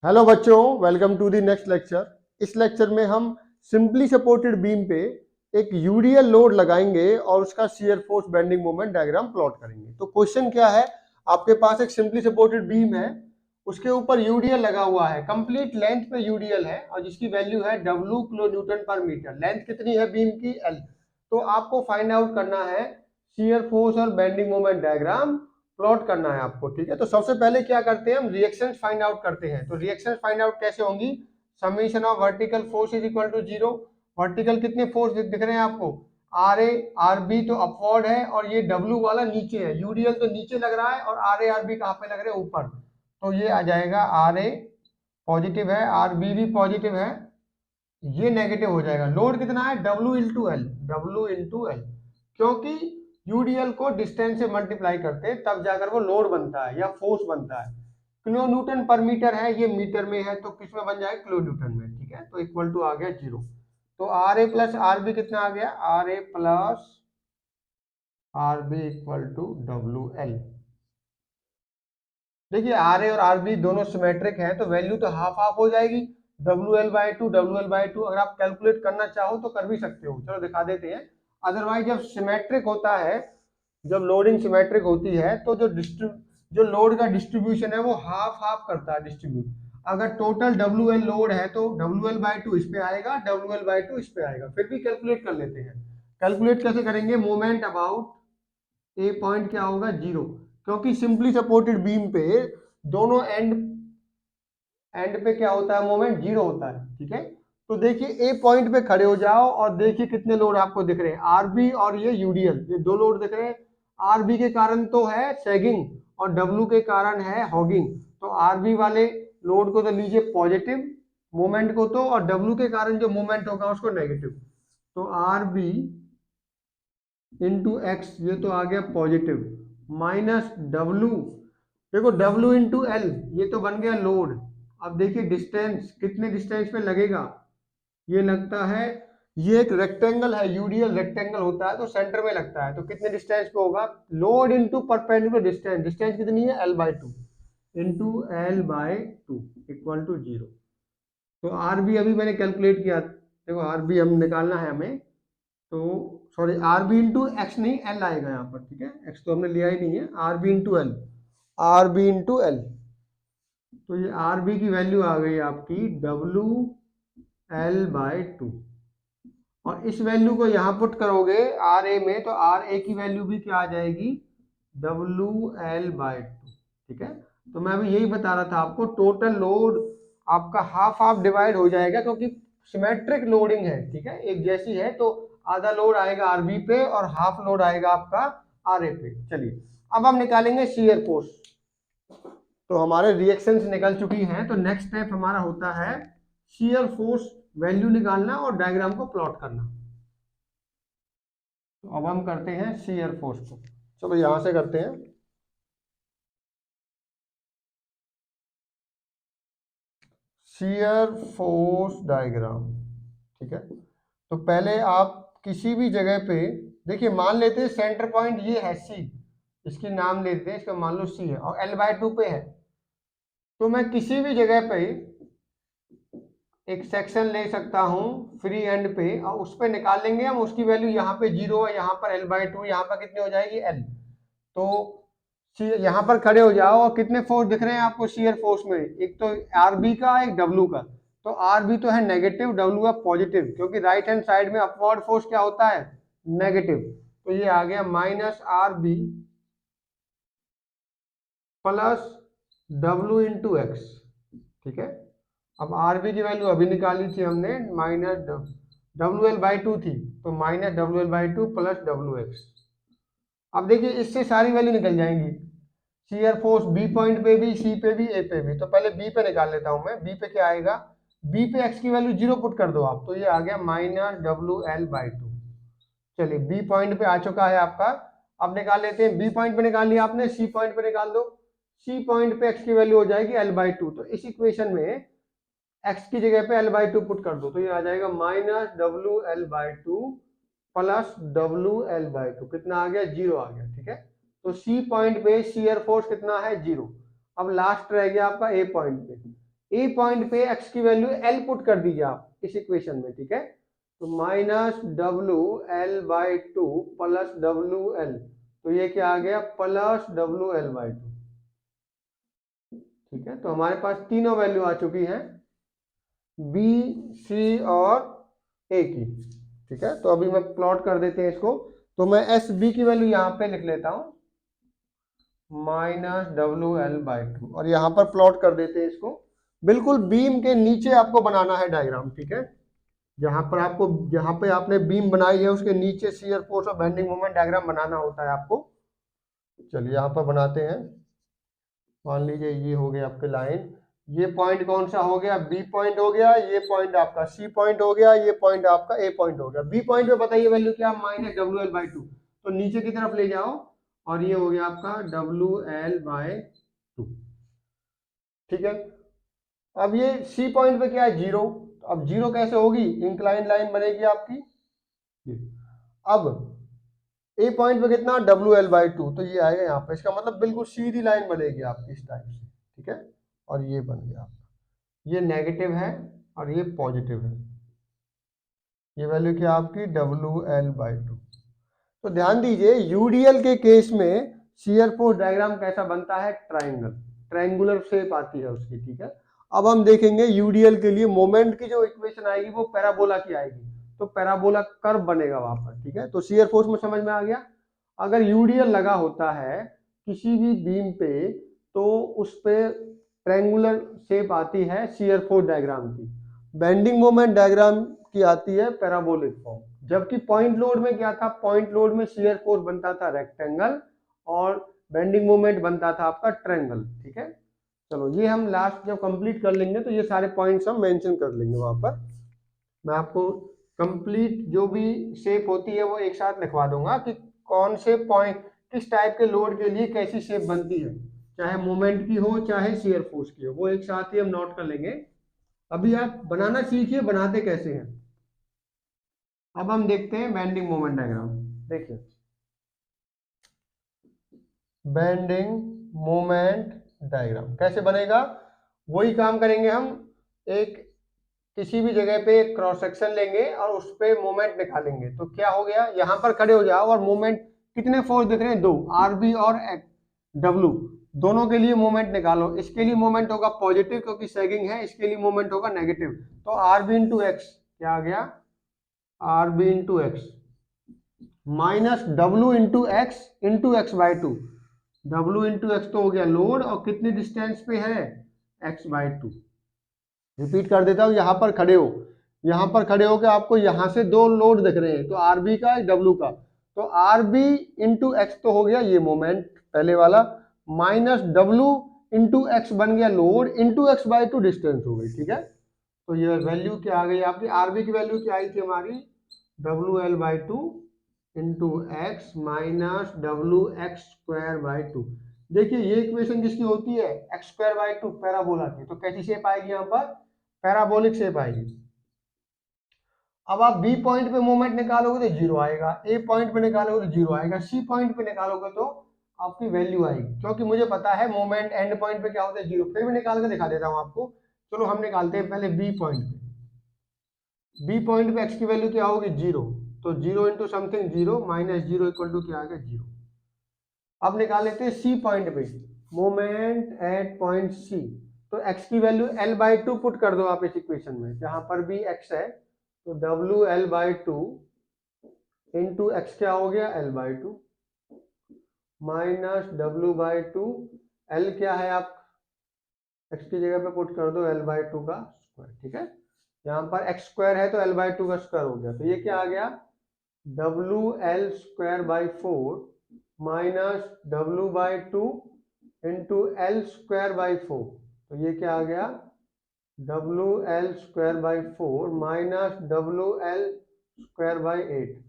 Hello बच्चों, welcome to the next lecture. इस lecture में हम सिंपली सपोर्टेड बीम पे एक यूडीएल लोड लगाएंगे और उसका shear force bending moment diagram plot करेंगे। तो क्वेश्चन क्या है, आपके पास एक सिंपली सपोर्टेड बीम है, उसके ऊपर यूडीएल लगा हुआ है, कंप्लीट लेंथ पे यूडीएल है और जिसकी वैल्यू है W किलो न्यूटन पर मीटर। लेंथ कितनी है बीम की? L। तो आपको फाइंड आउट करना है शियर फोर्स और बेंडिंग मोमेंट डायग्राम प्लॉट करना है आपको। ठीक है, तो सबसे पहले क्या करते हैं, हम रिएक्शन फाइंड आउट करते हैं। तो रिएक्शन फाइंड आउट कैसे होंगी? Summation of vertical force is equal to 0। Vertical कितने फोर्स दिख रहे हैं आपको? आर ए आर बी तो अपवर्ड है और ये डब्ल्यू वाला नीचे है। यूडीएल तो नीचे लग रहा है और आर ए आर बी कहाँ पे लग रहे हैं? ऊपर। तो ये आ जाएगा आर ए पॉजिटिव है, आर बी भी पॉजिटिव है, ये नेगेटिव हो जाएगा। लोड कितना है? W into L, W into L, क्योंकि यूडीएल को डिस्टेंस से मल्टीप्लाई करते हैं तब जाकर वो लोड बनता है या फोर्स बनता है। किलो न्यूटन पर मीटर है, ये मीटर में है तो किस में बन जाएगा? किलो न्यूटन में। ठीक है, तो इक्वल टू आ गया 0। तो R A plus R B कितना आ गया? R A plus R B equal to W L. देखिए आर ए और आर बी दोनों सिमेट्रिक हैं तो वैल्यू तो हाफ हाफ हो जाएगी। WL/2 WL/2 अगर आप कैलकुलेट करना चाहो तो कर भी सकते हो, चलो दिखा देते हैं। अदरवाइज जब सिमेट्रिक होता है, जब लोडिंग सिमेट्रिक होती है तो जो लोड का डिस्ट्रीब्यूशन है वो हाफ हाफ करता है डिस्ट्रीब्यूट। अगर टोटल WL लोड है तो WL/2 इस पे आएगा, WL/2 इस पे आएगा। फिर भी कैलकुलेट कर लेते हैं। कैलकुलेट कैसे करेंगे? मोमेंट अबाउट ए पॉइंट क्या होगा? 0, क्योंकि सिंपली सपोर्टेड बीम पे दोनों एंड एंड पे क्या होता है? मोमेंट 0 होता है। ठीक है, तो देखिए ए पॉइंट पे खड़े हो जाओ और देखिए कितने लोड आपको दिख रहे हैं, आरबी और ये यूडीएल, ये दो लोड दिख रहे हैं। आरबी के कारण तो है सैगिंग और डब्ल्यू के कारण है हॉगिंग। तो आरबी वाले लोड को तो लीजिए पॉजिटिव मोमेंट को तो, और डब्ल्यू के कारण जो मोमेंट होगा उसको नेगेटिव। तो आर बी इंटू एक्स, ये तो आ गया पॉजिटिव, माइनस डब्ल्यू, देखो डब्ल्यू इंटू एल, ये तो बन गया लोड। अब देखिए डिस्टेंस, कितने डिस्टेंस पे लगेगा? ये लगता है, ये एक रेक्टेंगल है, यूडीएल रेक्टेंगल होता है तो सेंटर में लगता है, तो कितने डिस्टेंस पे होगा? Load into perpendicular distance, distance कितनी है? L/2 into L/2 equal to 0। तो आर बी अभी मैंने कैलकुलेट किया, देखो आर बी हम निकालना है हमें, तो sorry R B into X नहीं, एल आएगा यहाँ पर। ठीक है, एक्स तो हमने लिया ही नहीं है, R B into L, R B into L. तो ये आर बी की वैल्यू आ गई आपकी WL/2, और इस वैल्यू को यहाँ पुट करोगे आर ए में तो आर ए की वैल्यू भी क्या आ जाएगी? WL/2। ठीक है, तो मैं अभी यही बता रहा था आपको, टोटल लोड आपका हाफ हाफ डिवाइड हो जाएगा क्योंकि सिमेट्रिक लोडिंग है। ठीक है, एक जैसी है तो आधा लोड आएगा आरबी पे और हाफ लोड आएगा आपका आर ए पे। चलिए अब हम निकालेंगे शियर फोर्स। तो हमारे रिएक्शंस निकल चुकी हैं, तो नेक्स्ट स्टेप हमारा होता है शियर फोर्स वैल्यू निकालना और डायग्राम को प्लॉट करना। तो अब हम करते हैं शियर फोर्स को, चलो यहां से करते हैं। Shear force diagram. ठीक है, तो पहले आप किसी भी जगह पे देखिए, मान लेते हैं सेंटर पॉइंट ये है सी, इसकी नाम लेते हैं, इसका मान लो सी है और L/2 पे है। तो मैं किसी भी जगह पे एक सेक्शन ले सकता हूँ फ्री एंड पे और उस पे निकाल लेंगे हम, उसकी वैल्यू यहाँ पे 0 है, यहाँ पर L/2, यहाँ पर कितनी हो जाएगी? L। तो यहाँ पर खड़े हो जाओ और कितने फोर्स दिख रहे हैं आपको शियर फोर्स में? एक तो आर बी का, एक डब्ल्यू का। तो आर बी तो है नेगेटिव, डब्ल्यू का पॉजिटिव, क्योंकि राइट हैंड साइड में अपवर्ड फोर्स क्या होता है? नेगेटिव। तो ये आ गया minus R B plus W into X. ठीक है, अब आर बी की वैल्यू अभी निकाली थी हमने, माइनस WL/2 थी, तो minus WL/2 plus W x. अब देखिए इससे सारी वैल्यू निकल जाएंगी, शियर फोर्स बी पॉइंट पे भी, सी पे भी, ए पे भी। तो पहले बी पे निकाल लेता हूं मैं, बी पे क्या आएगा? बी पे एक्स की वैल्यू 0 पुट कर दो आप, तो ये आ गया माइनस WL/2। चलिए बी पॉइंट पे आ चुका है आपका। अब निकाल लेते हैं, बी पॉइंट पे निकाल लिया आपने, सी पॉइंट पे निकाल दो। सी पॉइंट पे एक्स की वैल्यू हो जाएगी L/2, तो इस इक्वेशन में एक्स की जगह पे L/2 पुट कर दो, तो ये आ जाएगा माइनस WL/2 प्लस WL/2, कितना आ गया? 0 आ गया। ठीक है, तो सी पॉइंट पे शियर फोर्स कितना है? 0। अब लास्ट रह गया आपका ए पॉइंट पे, ए पॉइंट पे एक्स की वैल्यू एल पुट कर दीजिए आप इस इक्वेशन में, ठीक है। तो minus W L by two plus W L, तो ये क्या आ गया plus W L by to, ठीक है। तो हमारे पास तीनों वैल्यू आ चुकी हैं, बी, सी और ए की, ठीक है। तो अभी मैं प्लॉट कर देते हैं इसको। तो मैं एस बी की वैल्यू यहाँ पे लिख लेता हूँ minus W L by to, और यहाँ पर प्लॉट कर देते हैं इसको। बिल्कुल बीम के नीचे आपको बनाना है डायग्राम, ठीक है। जहाँ पे आपने बीम बनाई है उसके नीचे शियर फोर्स और बेंडिंग मोमेंट डायग्राम बनाना होता है आपको। चलिए यहाँ पर बनाते हैं। मान लीजिए ये हो गया आपके लाइन, ये पॉइंट कौन सा हो गया, बी पॉइंट हो गया, ये पॉइंट आपका सी पॉइंट हो गया, ये पॉइंट आपका ए पॉइंट हो गया। बी पॉइंट पे बताइए वैल्यू क्या, minus W L by to, तो नीचे की तरफ ले जाओ, और ये हो गया आपका डब्ल्यू एल बाई टू, ठीक है। अब ये सी पॉइंट पे क्या है, जीरो। अब जीरो कैसे होगी, इंक्लाइन लाइन बनेगी आपकी। अब ए पॉइंट पे कितना, डब्ल्यू एल बाई टू, तो ये आएगा यहाँ पे, इसका मतलब बिल्कुल सीधी लाइन बनेगी आपकी इस टाइप से, ठीक है। और ये बन गया आपका, ये नेगेटिव है और ये पॉजिटिव है, ये वैल्यू क्या आपकी डब्ल्यू एल बाई टू। तो ध्यान दीजिए यूडीएल के केस में शियर फोर्स डायग्राम कैसा बनता है, ट्राइंगल, ट्रायंगुलर शेप आती है उसकी, ठीक है। अब हम देखेंगे यूडीएल के लिए मोमेंट की जो इक्वेशन आएगी वो पैराबोला की आएगी, तो पैराबोला कर्व बनेगा वहां पर, ठीक है। तो शियर फोर्स में समझ में आ गया। अगर यूडीएल लगा होता है किसी भी बीम पे, तो उस पे ट्रायंगुलर शेप आती है शियर फोर्स डायग्राम की, बेंडिंग मोमेंट डायग्राम की आती है पैराबोलिक फॉर्म। जबकि पॉइंट लोड में क्या था, पॉइंट लोड में शियर फोर्स बनता था रेक्टेंगल और बेंडिंग मोमेंट बनता था आपका ट्रायंगल, ठीक है। चलो ये हम लास्ट जब कंप्लीट कर लेंगे तो ये सारे पॉइंट्स हम मेंशन कर लेंगे वहां पर। मैं आपको कंप्लीट जो भी शेप होती है वो एक साथ लिखवा दूंगा कि कौन से पॉइंट किस टाइप के लोड के लिए कैसी शेप बनती है, चाहे मोमेंट की हो चाहे शियर फोर्स की हो, वो एक साथ ही हम नोट कर लेंगे। अभी आप बनाना सीखिए बनाते कैसे हैं। अब हम देखते हैं बेंडिंग मोमेंट डायग्राम। देखिए बेंडिंग मोमेंट डायग्राम कैसे बनेगा, वही काम करेंगे हम। एक किसी भी जगह पे क्रॉस सेक्शन लेंगे और उस पे मोमेंट निकालेंगे, तो क्या हो गया, यहां पर खड़े हो जाओ और मोमेंट कितने फोर्स दिख रहे हैं, दो, आर बी और डब्ल्यू, दोनों के लिए मोमेंट निकालो। इसके लिए मोमेंट होगा पॉजिटिव क्योंकि सैगिंग है, इसके लिए मोमेंट होगा नेगेटिव, तो आर बी इंटू एक्स क्या आ गया, R B into X minus W into X by two, W into X तो हो गया लोड और कितनी डिस्टेंस पे है, एक्स बाई टू। रिपीट कर देता हूं, यहां पर खड़े हो, यहां पर खड़े होकर आपको यहां से दो लोड दिख रहे हैं, तो आरबी का डब्ल्यू का, तो आरबी इंटू एक्स तो हो गया ये मोमेंट पहले वाला, माइनस डब्ल्यू इंटू एक्स बन गया load, into X by to distance हो गई, ठीक है। तो ये वैल्यू क्या आ गई आपकी, आरबी की वैल्यू क्या आई थी हमारी, W L by two into X minus W x square by two. देखिए ये इक्वेशन किसकी होती है, x square by two, parabola की, तो कैसी शेप आएगी यहाँ पर, पैराबोलिक शेप आएगी। अब आप बी पॉइंट पे मोमेंट निकालोगे तो जीरो आएगा, ए पॉइंट पे निकालोगे तो जीरो आएगा, सी पॉइंट पे निकालोगे तो आपकी वैल्यू आएगी, क्योंकि मुझे पता है मोमेंट एंड पॉइंट पे क्या होता है, जीरो। फिर भी निकाल के दिखा देता हूँ आपको। चलो हम निकालते हैं पहले बी पॉइंट पे। बी पॉइंट पे एक्स की वैल्यू क्या होगी, जीरो, तो zero into something zero minus zero equal to क्या आ गया, जीरो। अब निकाल लेते हैं सी पॉइंट पे, मोमेंट एट पॉइंट सी, तो एक्स की value L by two put कर दो आप इस इक्वेशन में, जहां पर भी एक्स है, तो W L by two into x क्या हो गया, L by to minus W by to, L क्या है आप एक्स की जगह पे पुट कर दो एल बाई टू का स्क्वायर, ठीक है। यहाँ पर एक्स स्क्वायर है तो एल बाई टू का स्क्वायर हो गया, तो ये क्या आ गया, W L square by four minus W by two into L square by four, तो ये क्या आ गया, W L square by four minus W L square by eight,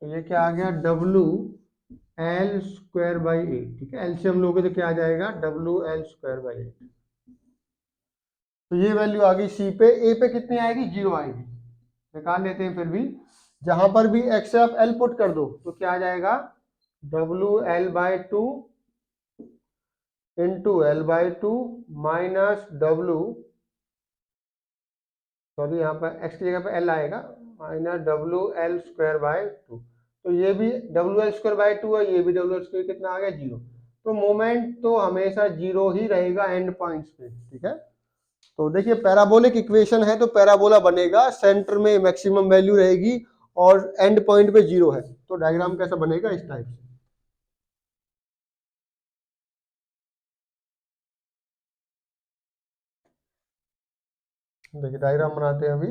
तो ये क्या आ गया, W L square by eight, ठीक है। एलसीएम लोगे तो क्या आ जाएगा, W L square by eight. तो ये वैल्यू आ गई सी पे, ए पे कितनी आएगी, जीरो आएगी, निकाल लेते हैं फिर भी। जहां पर भी एक्स आप एल पुट कर दो तो क्या आ जाएगा, W L by two into L by to minus W sorry यहाँ पर x की जगह पे l आएगा, माइनस WL² बाय 2। तो ये भी WL² बाय 2 है, ये भी WL² कितना आ गया 0। तो मोमेंट तो हमेशा 0 ही रहेगा एंड पॉइंट्स पे, ठीक है। तो देखिए पैराबोलिक इक्वेशन है तो पैराबोला बनेगा, सेंटर में मैक्सिमम वैल्यू रहेगी और एंड पॉइंट पे 0 है, तो डायग्राम कैसा बनेगा इस टाइप से। देखिए डायग्राम बनाते हैं अभी,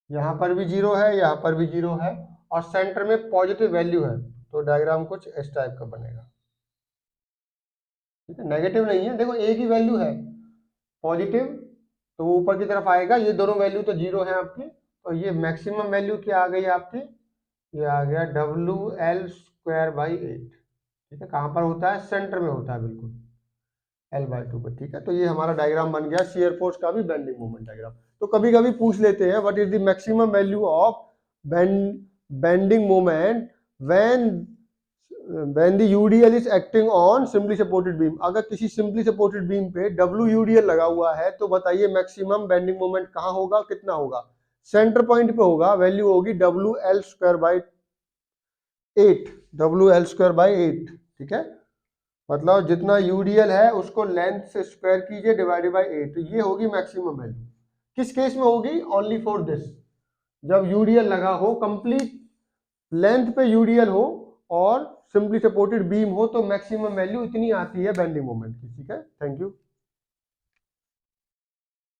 यहाँ पर भी 0 है, यहाँ पर भी 0 है और सेंटर में पॉजिटिव वैल्यू है, तो डायग्राम कुछ इस टाइप का बनेगा, ठीक है। नेगेटिव नहीं है, देखो एक ही वैल्यू है पॉजिटिव, तो वो ऊपर की तरफ आएगा, ये दोनों वैल्यू तो 0 है आपकी, तो ये मैक्सिमम वैल्यू क्या आ गई आपकी, ये आ गया WL²/8, ठीक है। कहाँ पर होता है, सेंटर में होता है बिल्कुल, L/2 पे, ठीक है। तो ये हमारा डायग्राम बन गया शियर फोर्स का भी बेंडिंग मोमेंट डायग्राम। तो कभी कभी पूछ लेते हैं what is the maximum value of bending moment when the UDL is acting on simply supported beam. अगर किसी सिंपली सपोर्टेड बीम पे WUDL लगा हुआ है तो बताइए मैक्सिमम बेंडिंग मोमेंट कहाँ होगा, कितना होगा, सेंटर पॉइंट पे होगा, वैल्यू होगी WL²/8, ठीक है। मतलब जितना यूडीएल है उसको लेंथ से स्क्वायर कीजिए डिवाइडेड बाय 8, तो ये होगी मैक्सिमम वैल्यू। किस केस में होगी, ओनली फॉर दिस, जब यूडीएल लगा हो, कंप्लीट लेंथ पे यूडीएल हो और सिंपली सपोर्टेड बीम हो, तो मैक्सिमम वैल्यू इतनी आती है बेंडिंग मोमेंट की, ठीक है। Thank you.